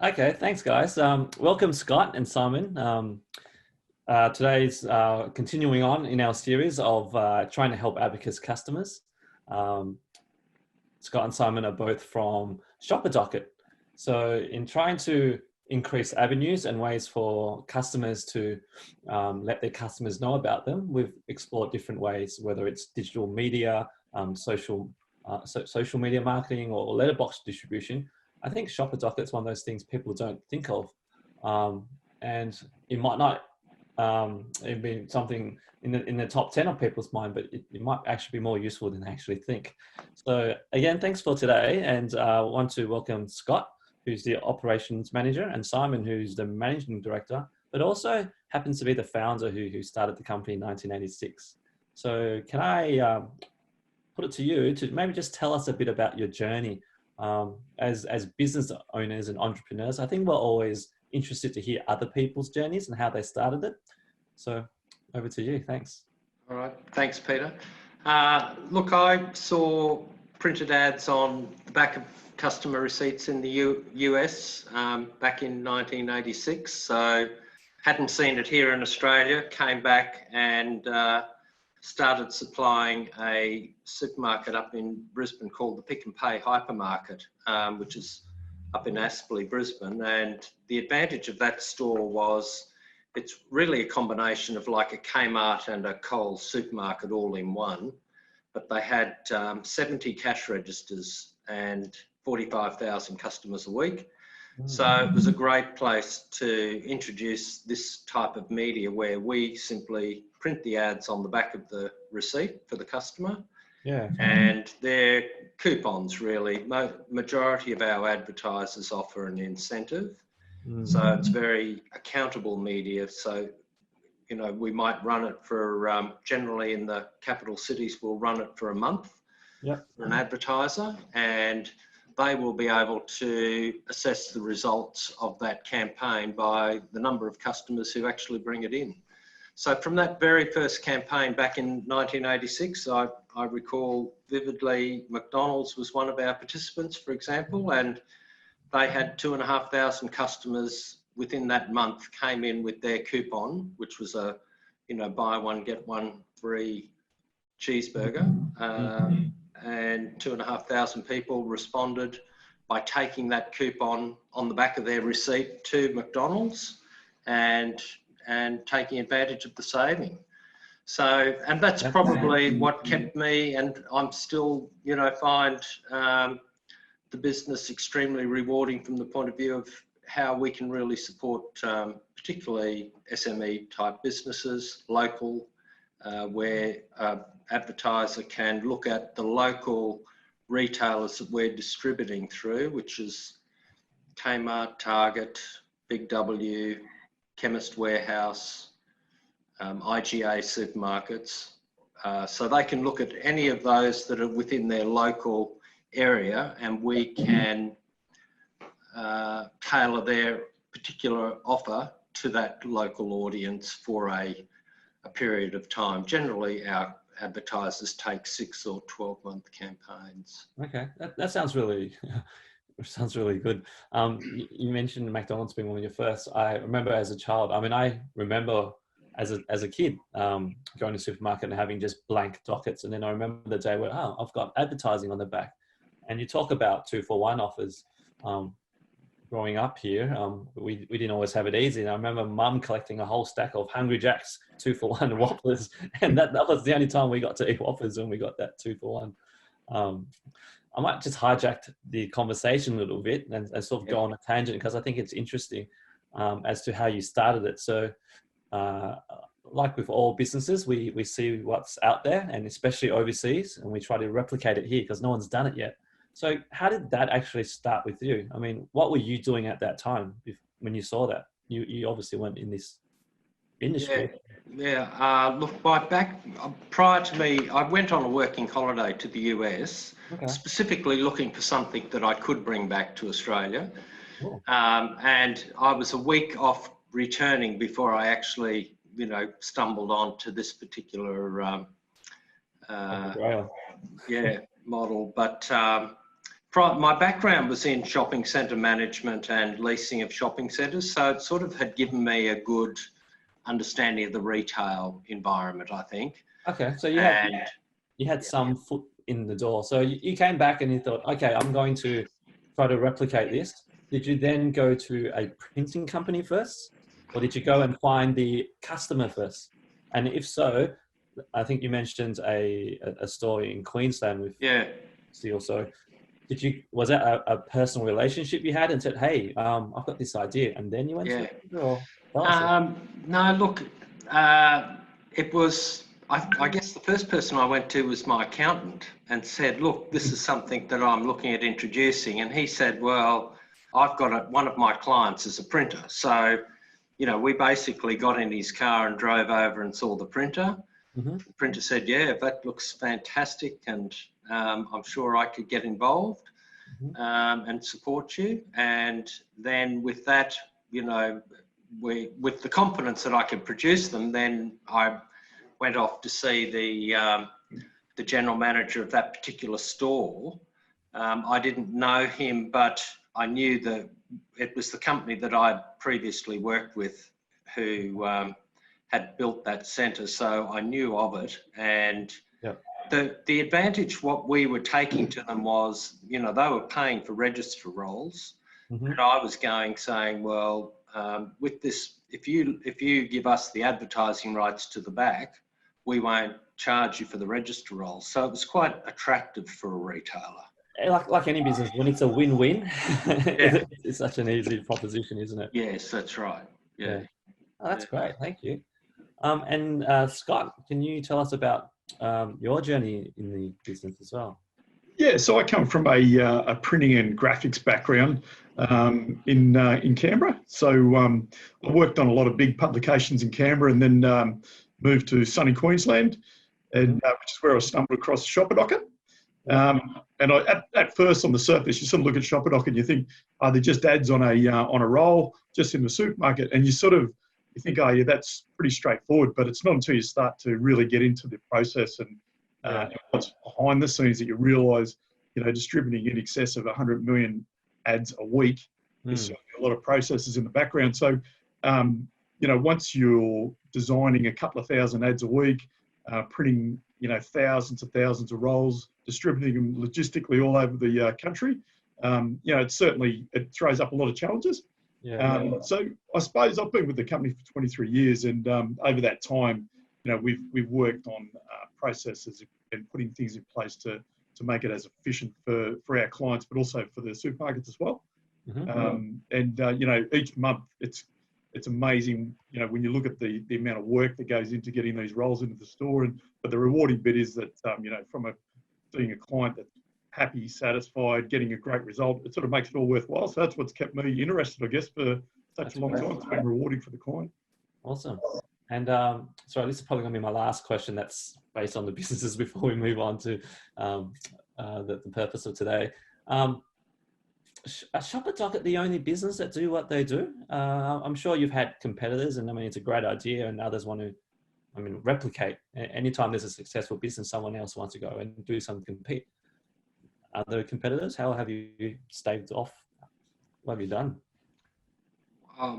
Okay, thanks, guys. Welcome, Scott and Simon. Today's continuing on in our series of trying to help Abacus customers. Scott and Simon are both from Shopa Docket. So, in trying to increase avenues and ways for customers to let their customers know about them, we've explored different ways, whether it's digital media, social media marketing, or letterbox distribution. I think Shopper Docket's one of those things people don't think of. And it might not it'd be something in the top 10 of people's mind, but it might actually be more useful than they actually think. So again, thanks for today. And I want to welcome Scott, who's the operations manager, and Simon, who's the managing director, but also happens to be the founder who started the company in 1986. So can I put it to you to maybe just tell us a bit about your journey as business owners and entrepreneurs. I think we're always interested to hear other people's journeys and how they started it. So over to you. Thanks. All right. Thanks, Peter. Look, I saw printed ads on the back of customer receipts in the US back in 1986. So hadn't seen it here in Australia, came back and started supplying a supermarket up in Brisbane called the Pick and Pay Hypermarket, which is up in Aspley, Brisbane. And the advantage of that store was it's really a combination of like a Kmart and a Coles supermarket all in one. But they had 70 cash registers and 45,000 customers a week. So it was a great place to introduce this type of media where we simply print the ads on the back of the receipt for the customer. Yeah. And they're coupons, really. Majority of our advertisers offer an incentive. So it's very accountable media. So, you know, we might run it for, generally in the capital cities, we'll run it for a month for an advertiser, and they will be able to assess the results of that campaign by the number of customers who actually bring it in. So from that very first campaign back in 1986, I recall vividly, McDonald's was one of our participants, for example, and they had 2,500 customers within that month came in with their coupon, which was a, you know, buy one, get one free cheeseburger. And 2,500 people responded by taking that coupon on the back of their receipt to McDonald's and taking advantage of the saving. So, and that's probably what kept me, and I'm still, you know, find the business extremely rewarding from the point of view of how we can really support particularly SME type businesses, local, where advertiser can look at the local retailers that we're distributing through, which is Kmart, Target, Big W, Chemist Warehouse, IGA supermarkets. So they can look at any of those that are within their local area, and we can tailor their particular offer to that local audience for a period of time. Generally, our advertisers take 6 or 12-month campaigns. Okay, that sounds really sounds really good. You mentioned McDonald's being one of your first. I remember as a child. I mean, I remember as a kid going to the supermarket and having just blank dockets, and then I remember the day where I've got advertising on the back. And you talk about 2-for-1 offers. Growing up here, we didn't always have it easy. And I remember Mum collecting a whole stack of Hungry Jacks 2-for-1 Whoppers, and that was the only time we got to eat Whoppers when we got that 2-for-1. I might just hijack the conversation a little bit and sort of go on a tangent, because I think it's interesting as to how you started it. So, like with all businesses, we see what's out there, and especially overseas, and we try to replicate it here because no one's done it yet. So how did that actually start with you? I mean, what were you doing at that time when you saw that? You obviously weren't in this industry. Look, prior to me, I went on a working holiday to the US, specifically looking for something that I could bring back to Australia. Cool. And I was a week off returning before I actually, you know, stumbled onto this particular model. But My background was in shopping centre management and leasing of shopping centres, so it sort of had given me a good understanding of the retail environment, I think. Okay, so you had some foot in the door. So you came back and you thought, okay, I'm going to try to replicate this. Did you then go to a printing company first, or did you go and find the customer first? And if so, I think you mentioned a store in Queensland with Steel. So was that a personal relationship you had and said, hey, I've got this idea, and then you went to it? Or no, look, it was, I guess the first person I went to was my accountant and said, look, this is something that I'm looking at introducing. And he said, well, I've got one of my clients is a printer. So, you know, we basically got in his car and drove over and saw the printer. The printer said, yeah, that looks fantastic, and I'm sure I could get involved and support you. And then with that, you know, with the confidence that I could produce them, then I went off to see the general manager of that particular store. I didn't know him, but I knew that it was the company that I'd previously worked with who had built that centre, so I knew of it. And the advantage, what we were taking to them was, you know, they were paying for register roles, and I was saying, well, with this, if you give us the advertising rights to the back, we won't charge you for the register roles. So it was quite attractive for a retailer. Like any business, when it's a win-win, it's such an easy proposition, isn't it? Yes, that's right. Yeah. Oh, that's great. Thank you. And Scott, can you tell us about your journey in the business as well? Yeah, so I come from a printing and graphics background in Canberra. So I worked on a lot of big publications in Canberra, and then moved to sunny Queensland, and which is where I stumbled across Shopa Docket. And at first, on the surface, you sort of look at Shopa Docket and you think, they're just ads on a roll, just in the supermarket, and you think, oh yeah, that's pretty straightforward. But it's not until you start to really get into the process and what's behind the scenes that you realise, you know, distributing in excess of 100 million ads a week. There's a lot of processes in the background. So, you know, once you're designing a couple of thousand ads a week, printing, you know, thousands of rolls, distributing them logistically all over the country, you know, it throws up a lot of challenges. So I suppose I've been with the company for 23 years, and over that time, you know, we've worked on processes and putting things in place to make it as efficient for our clients, but also for the supermarkets as well. You know, each month it's amazing, you know, when you look at the amount of work that goes into getting these rolls into the store. But the rewarding bit is that, you know, from being a client that's happy, satisfied, getting a great result, it sort of makes it all worthwhile. So that's what's kept me interested, I guess, for such a long time. It's been rewarding for the client. Awesome. And sorry, this is probably going to be my last question that's based on the businesses before we move on to the purpose of today. Are Shopa Docket the only business that do what they do? I'm sure you've had competitors, and I mean, it's a great idea, and others want to, replicate. Anytime there's a successful business, someone else wants to go and do something, compete. Are there competitors? How have you staved off? What have you done?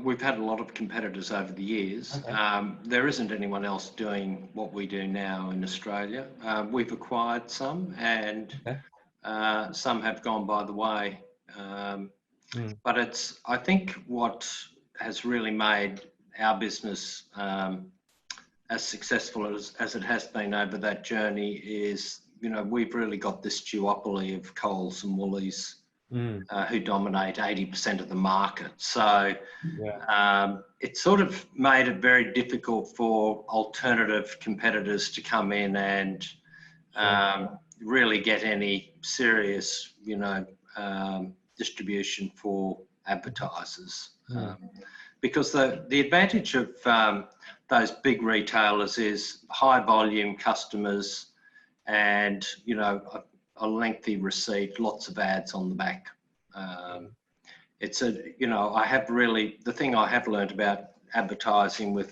We've had a lot of competitors over the years. Okay. There isn't anyone else doing what we do now in Australia. We've acquired some, and some have gone by the way. But I think what has really made our business as successful as it has been over that journey is, you know, we've really got this duopoly of Coles and Woolies who dominate 80% of the market. So it sort of made it very difficult for alternative competitors to come in and really get any serious, you know, distribution for advertisers. Because the advantage of those big retailers is high volume customers and, you know, a lengthy receipt, lots of ads on the back. It's you know, the thing I have learned about advertising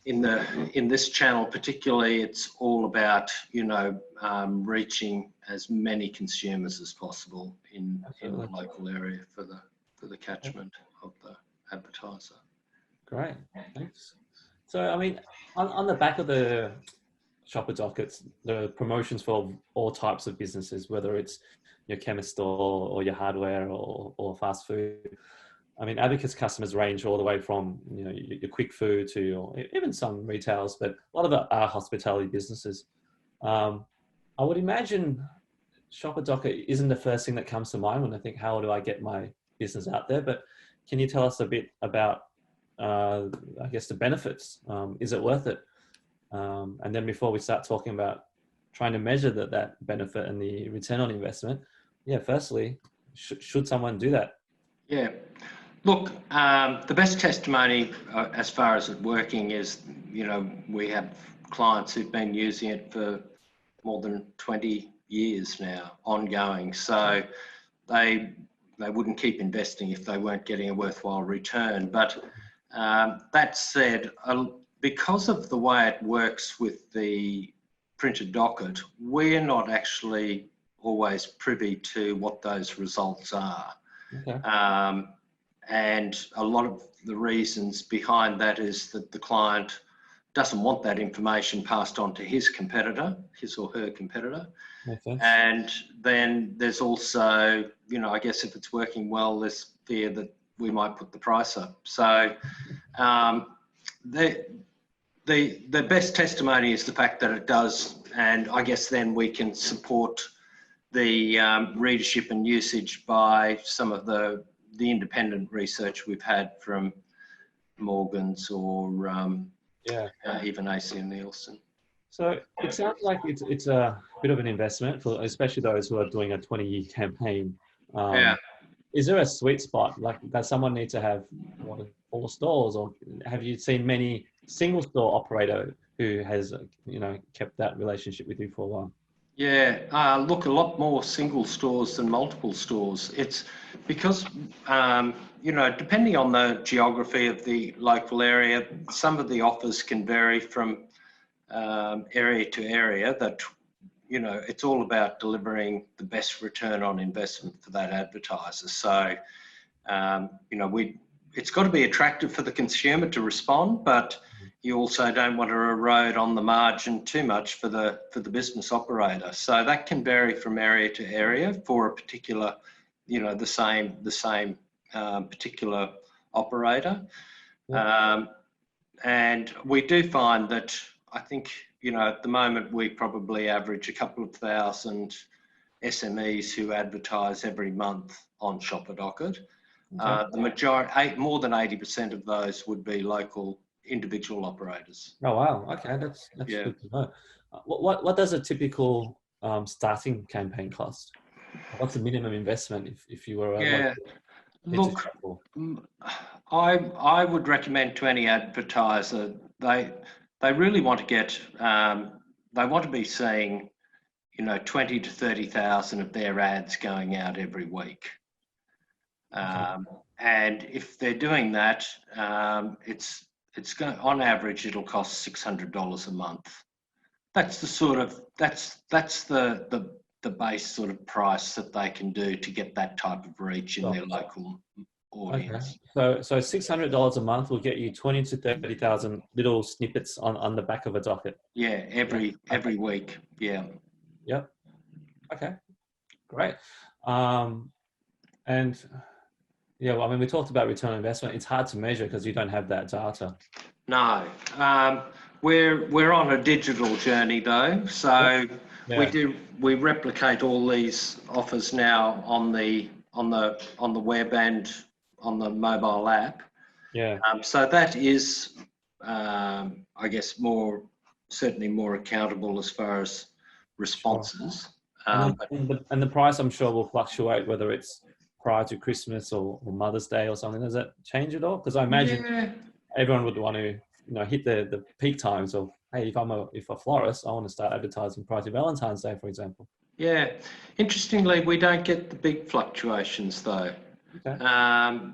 in this channel particularly, it's all about, you know, reaching as many consumers as possible in the local area for the catchment of the advertiser. Great, thanks. So, I mean, on the back of the Shopa Dockets, the promotions for all types of businesses, whether it's your chemist store or your hardware or fast food. I mean, Abacus customers range all the way from, you know, your quick food to even some retailers, but a lot of it are hospitality businesses. I would imagine Shopa Docket isn't the first thing that comes to mind when I think, how do I get my business out there? But can you tell us a bit about, I guess, the benefits? Is it worth it? And then before we start talking about trying to measure that benefit and the return on investment, yeah, firstly, should someone do that? Yeah. Look, the best testimony as far as it working is, you know, we have clients who've been using it for more than 20 years now, ongoing. So they wouldn't keep investing if they weren't getting a worthwhile return. But that said, because of the way it works with the printed docket, we're not actually always privy to what those results are. Okay. And a lot of the reasons behind that is that the client doesn't want that information passed on to his competitor, his or her competitor. Makes sense. And then there's also, you know, I guess if it's working well, there's fear that we might put the price up. So the best testimony is the fact that it does, and I guess then we can support the readership and usage by some of the independent research we've had from Morgan's or even AC and Nielsen. So it sounds like it's a bit of an investment for especially those who are doing a 20-year campaign. Is there a sweet spot? Like, does someone need to have more than 4 stores, or have you seen many single store operator who has, you know, kept that relationship with you for a while? Yeah, look, a lot more single stores than multiple stores. It's because, you know, depending on the geography of the local area, some of the offers can vary from area to area. That, you know, it's all about delivering the best return on investment for that advertiser. So, you know, it's got to be attractive for the consumer to respond, but you also don't want to erode on the margin too much for the business operator. So that can vary from area to area for a particular, you know, the same particular operator. And we do find that, I think, you know, at the moment we probably average a couple of thousand SMEs who advertise every month on Shopa Docket. The majority, more than 80% of those would be local individual operators. Oh wow! Okay, that's good to know. What does a typical starting campaign cost? What's the minimum investment if you were? Look, I would recommend to any advertiser, they really want to get they want to be seeing, you know, 20 to 30,000 of their ads going out every week. And if they're doing that, it's going, on average, it'll cost $600 a month. That's the sort of that's the base sort of price that they can do to get that type of reach in their local audience. Okay. So $600 a month will get you 20 to 30,000 little snippets on the back of a docket. Yeah, every week. Yeah. Yep. Okay. Great. And yeah, well, I mean, we talked about return on investment. It's hard to measure because you don't have that data. No, we're on a digital journey though, so we replicate all these offers now on the web and on the mobile app. Yeah. So that is, I guess, certainly more accountable as far as responses. Sure. And the price, I'm sure, will fluctuate whether it's prior to Christmas or Mother's Day or something. Does that change at all? Because I imagine everyone would want to, you know, hit the peak times of, hey, if I'm a florist, I want to start advertising prior to Valentine's Day, for example. Yeah. Interestingly, we don't get the big fluctuations though. Okay.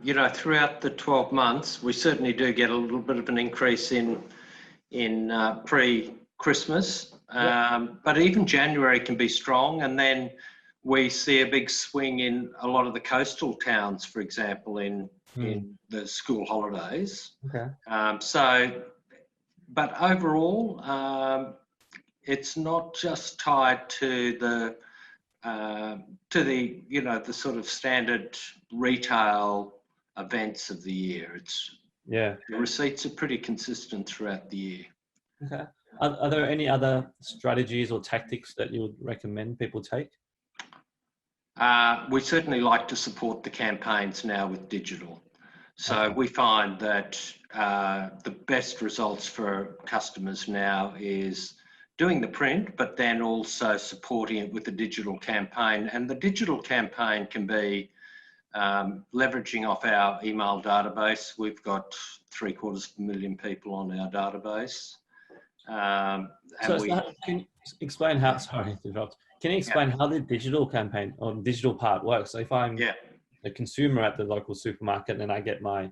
You know, throughout the 12 months, we certainly do get a little bit of an increase in pre-Christmas. But even January can be strong, and then we see a big swing in a lot of the coastal towns, for example, in the school holidays. Okay. But overall, it's not just tied to the the sort of standard retail events of the year. The receipts are pretty consistent throughout the year. Okay. Are there any other strategies or tactics that you would recommend people take? We certainly like to support the campaigns now with digital. So we find that the best results for customers now is doing the print, but then also supporting it with the digital campaign. And the digital campaign can be leveraging off our email database. We've got 750,000 people on our database. Can you explain how? Sorry to interrupt. Can you explain how the digital campaign or digital part works? So if I'm a consumer at the local supermarket and I get my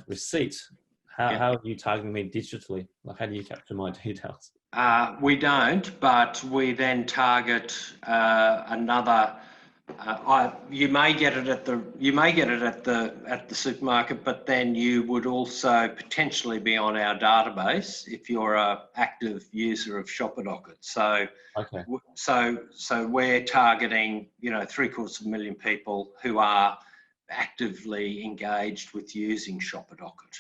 receipt, how are you targeting me digitally? Like, how do you capture my details? We don't, but we then target another. You may get it at the supermarket, but then you would also potentially be on our database if you're an active user of Shopa Docket. So we're targeting 750,000 people who are actively engaged with using Shopa Docket.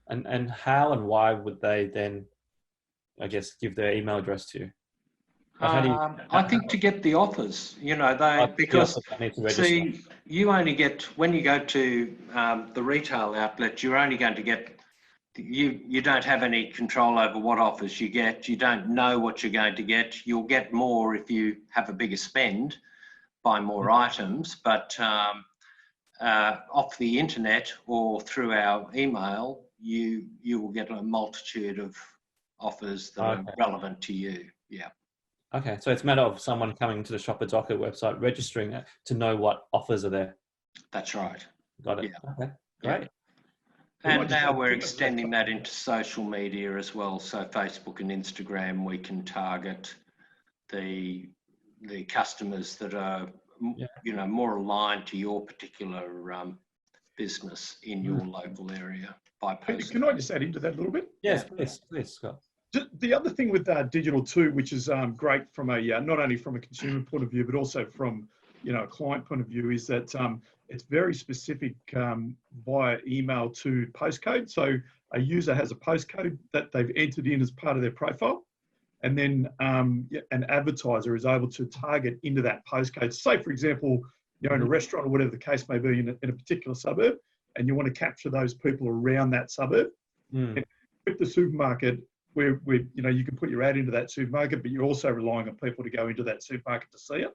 And how and why would they then, I guess, give their email address to you? I think to get the offers, because see, you only get, when you go to the retail outlet, you're only going to get, you don't have any control over what offers you get. You don't know what you're going to get. You'll get more if you have a bigger spend, buy more items, but off the internet or through our email, you will get a multitude of offers that are relevant to you. Yeah. Okay, so it's a matter of someone coming to the Shopa Docket website, registering it to know what offers are there. That's right. Got it. Yeah. Okay, great. And now we're extending that into social media as well. So Facebook and Instagram, we can target the customers that are more aligned to your particular business in your local area by posting. Can I just add into that a little bit? Yes, please, Scott. The other thing with digital too, which is great from a not only from a consumer point of view, but also from a client point of view, is that it's very specific via email to postcode. So a user has a postcode that they've entered in as part of their profile, and then an advertiser is able to target into that postcode. Say, for example, you're in a restaurant or whatever the case may be in a particular suburb, and you want to capture those people around that suburb. And with the supermarket, where you can put your ad into that supermarket, but you're also relying on people to go into that supermarket to see it.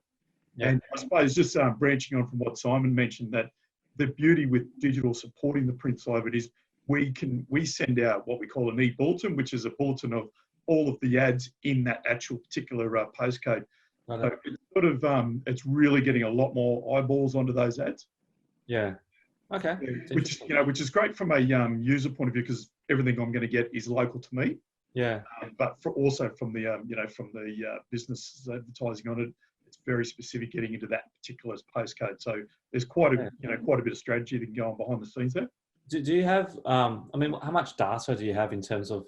And I suppose just branching on from what Simon mentioned, that the beauty with digital supporting the print side of it is we send out what we call an e-bulletin, which is a bulletin of all of the ads in that actual particular postcode. So it's it's really getting a lot more eyeballs onto those ads. Yeah. Okay. Which is great from a user point of view, because everything I'm going to get is local to me. Yeah. But also from the business advertising on it, it's very specific getting into that particular postcode. So there's quite a bit of strategy that can go on behind the scenes there. Do you have? I mean, how much data do you have in terms of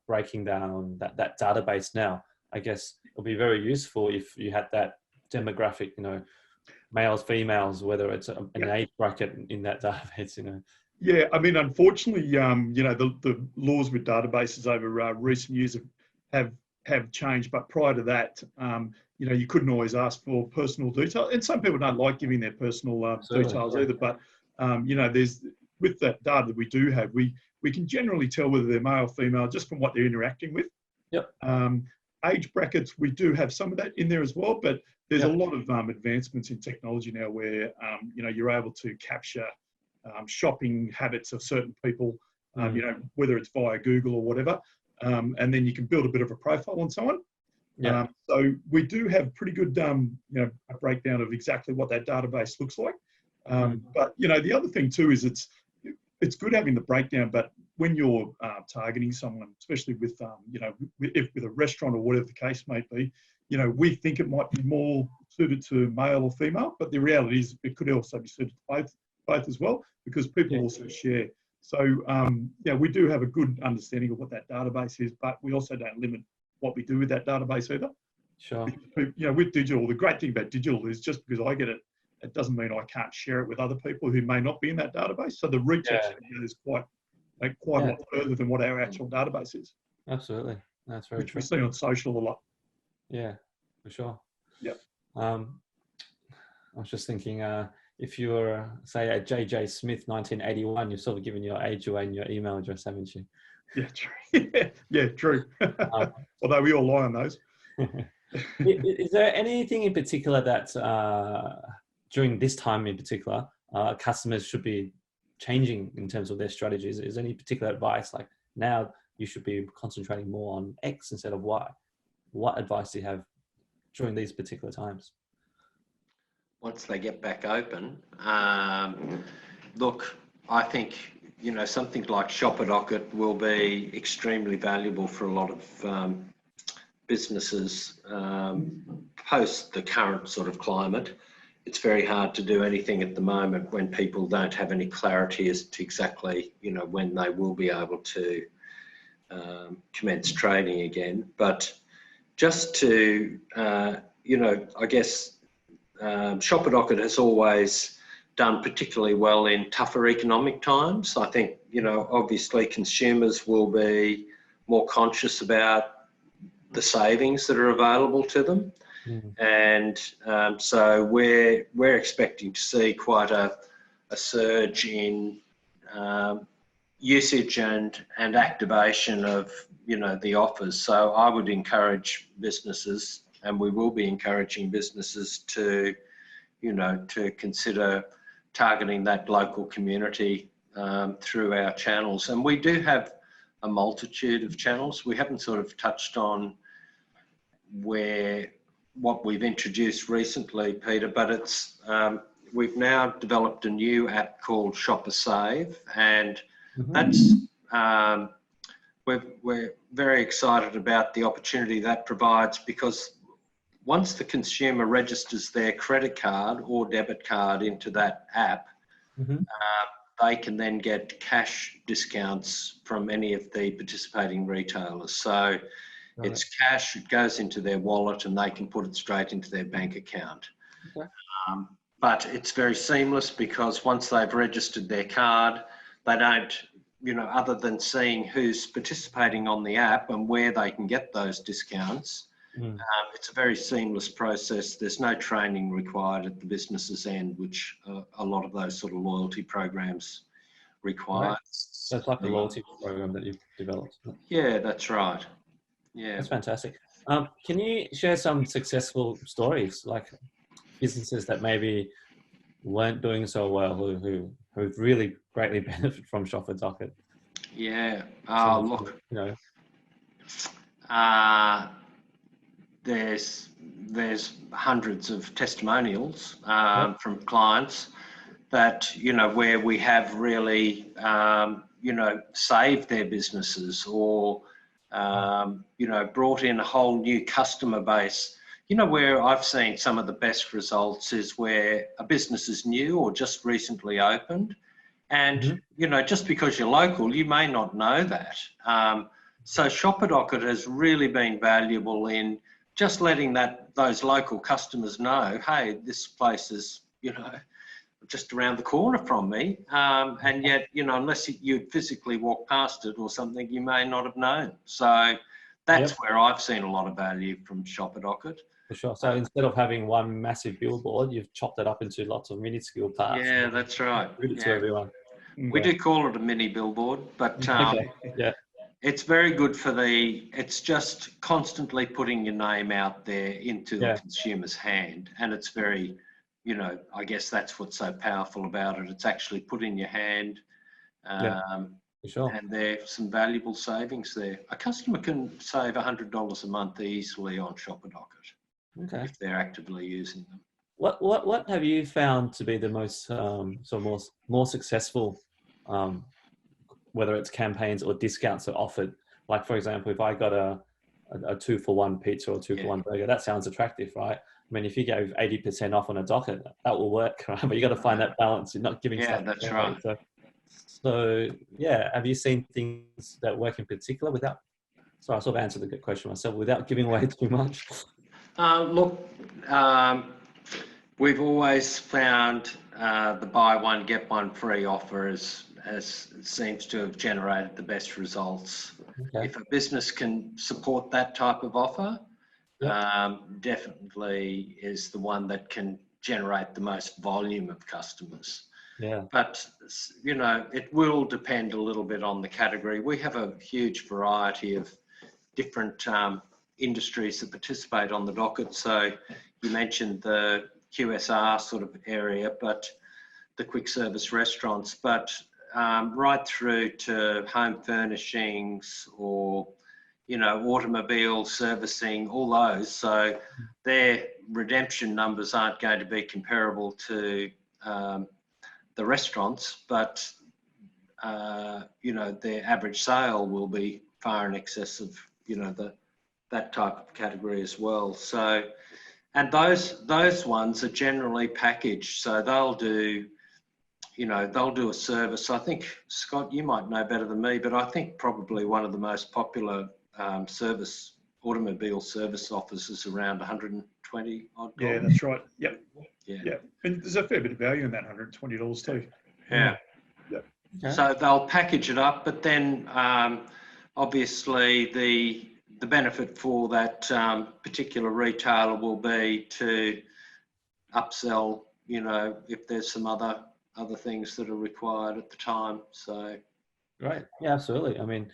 breaking down that database now? I guess it'll be very useful if you had that demographic, males, females, whether it's an age bracket in that database, Yeah, I mean, unfortunately, the laws with databases over recent years have changed. But prior to that, you couldn't always ask for personal detail, and some people don't like giving their personal details either. But there's, with that data that we do have, we can generally tell whether they're male or female just from what they're interacting with. Yep. Age brackets, we do have some of that in there as well, but there's a lot of advancements in technology now where you're able to capture shopping habits of certain people, whether it's via Google or whatever, and then you can build a bit of a profile on someone. Yeah. So we do have pretty good, a breakdown of exactly what that database looks like. But the other thing too is it's good having the breakdown, but when you're targeting someone, especially with with a restaurant or whatever the case may be, we think it might be more suited to male or female, but the reality is it could also be suited to both as well, because people also share. So we do have a good understanding of what that database is, but we also don't limit what we do with that database either. Sure. With digital, the great thing about digital is just because I get it, it doesn't mean I can't share it with other people who may not be in that database. So the reach actually is quite a lot further than what our actual database is. Absolutely. That's very Which true. we see on social a lot. Yeah, for sure. Yep. I was just thinking, if you were, say, a JJ Smith 1981, you've sort of given your age away and your email address, haven't you? Yeah, true. Yeah, true. Although we all lie on those. Is there anything in particular that during this time in particular, customers should be changing in terms of their strategies? Is there any particular advice, like now you should be concentrating more on X instead of Y? What advice do you have during these particular times? Once they get back open, look, I think, something like Shopa Docket will be extremely valuable for a lot of businesses post the current sort of climate. It's very hard to do anything at the moment when people don't have any clarity as to exactly, when they will be able to commence trading again. But just to, I guess Shopa Docket has always done particularly well in tougher economic times. I think, obviously consumers will be more conscious about the savings that are available to them. And so we're expecting to see quite a surge in usage and activation of the offers. So I would encourage businesses, and we will be encouraging businesses to consider targeting that local community through our channels. And we do have a multitude of channels. We haven't sort of touched on what we've introduced recently, Peter, but it's we've now developed a new app called Shopper Save, and that's we're very excited about the opportunity that provides, because once the consumer registers their credit card or debit card into that app, they can then get cash discounts from any of the participating retailers. So it's cash, it goes into their wallet, and they can put it straight into their bank account. Okay. But it's very seamless, because once they've registered their card, they don't, other than seeing who's participating on the app and where they can get those discounts, it's a very seamless process. There's no training required at the business's end, which a lot of those sort of loyalty programs require. Right. So it's like a loyalty program that you've developed. Yeah, that's right. Yeah, that's fantastic. Can you share some successful stories, like businesses that maybe weren't doing so well, who really greatly benefit from Shopa Docket? Yeah. Look, there's hundreds of testimonials from clients that where we have really saved their businesses, or brought in a whole new customer base. Where I've seen some of the best results is where a business is new or just recently opened, and just because you're local, you may not know that. So Shopa Docket has really been valuable in just letting those local customers know, hey, this place is just around the corner from me, and yet unless you'd physically walk past it or something, you may not have known. So that's where I've seen a lot of value from Shopa Docket. For sure. So instead of having one massive billboard, you've chopped it up into lots of minuscule parts. Yeah, that's right. Give it to everyone. We do call it a mini billboard, but it's very good for it's just constantly putting your name out there into the consumer's hand. And it's very, I guess that's what's so powerful about it. It's actually put in your hand. For sure. And there's some valuable savings there. A customer can save $100 a month easily on Shopa Docket if they're actively using them. What have you found to be the most more successful whether it's campaigns or discounts are offered. Like, for example, if I got a 2-for-1 pizza or 2-for-1 burger, that sounds attractive, right? I mean, if you gave 80% off on a docket, that will work, right? But you got to find that balance. You're not giving stuff. Yeah, that's right. So yeah, have you seen things that work in particular without? So I sort of answered the good question myself, without giving away too much. Look, we've always found the buy one get one free offer seems to have generated the best results. Okay. If a business can support that type of offer, definitely is the one that can generate the most volume of customers. Yeah. But, you know, it will depend a little bit on the category. We have a huge variety of different industries that participate on the docket. So you mentioned the QSR sort of area, but the quick service restaurants, but right through to home furnishings or, you know, automobile servicing, all those. So their redemption numbers aren't going to be comparable to the restaurants, but you know, their average sale will be far in excess of, you know, that type of category as well. So, and those ones are generally packaged. So they'll do, you know, they'll do a service. I think, Scott, you might know better than me, but I think probably one of the most popular automobile service offers is around 120 odd. Yeah, that's right. Yep. Yeah. And there's a fair bit of value in that $120 too. Yeah. Yep. Okay. So they'll package it up, but then obviously the benefit for that particular retailer will be to upsell, you know, if there's some other things that are required at the time. So Right. Yeah, absolutely. I mean,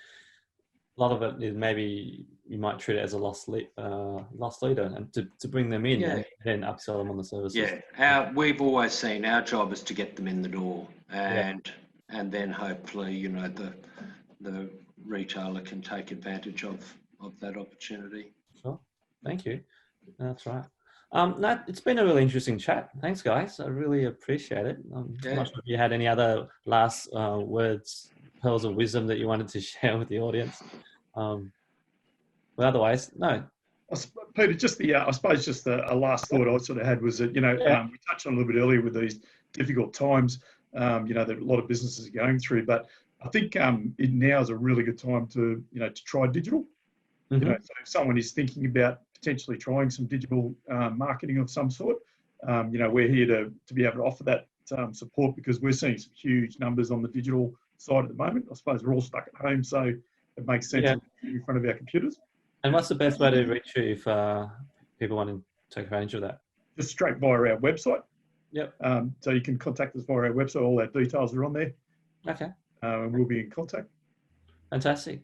a lot of it is maybe you might treat it as a lost leader, and to bring them in and then upsell them on the services. Yeah, we've always seen our job is to get them in the door, and then hopefully, you know, the retailer can take advantage of that opportunity. Sure. Thank you. That's right. No, it's been a really interesting chat. Thanks, guys. I really appreciate it. I'm not sure if you had any other last words, pearls of wisdom that you wanted to share with the audience. But otherwise, no. Peter, just I suppose just a last thought I sort of had was that, you know, we touched on a little bit earlier with these difficult times, you know, that a lot of businesses are going through, but I think now is a really good time to, you know, to try digital. Mm-hmm. You know, so if someone is thinking about potentially trying some digital marketing of some sort, you know, we're here to be able to offer that support, because we're seeing some huge numbers on the digital side at the moment. I suppose we're all stuck at home, so it makes sense to be in front of our computers. And what's the best way to reach you if people want to take advantage of that? Just straight via our website. Yep. So you can contact us via our website. All our details are on there. Okay. And we'll be in contact. Fantastic.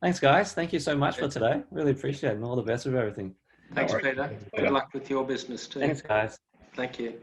Thanks, guys. Thank you so much for today. Really appreciate it, and all the best with everything. Thanks, Peter. Good luck with your business too. Thanks, guys. Thank you.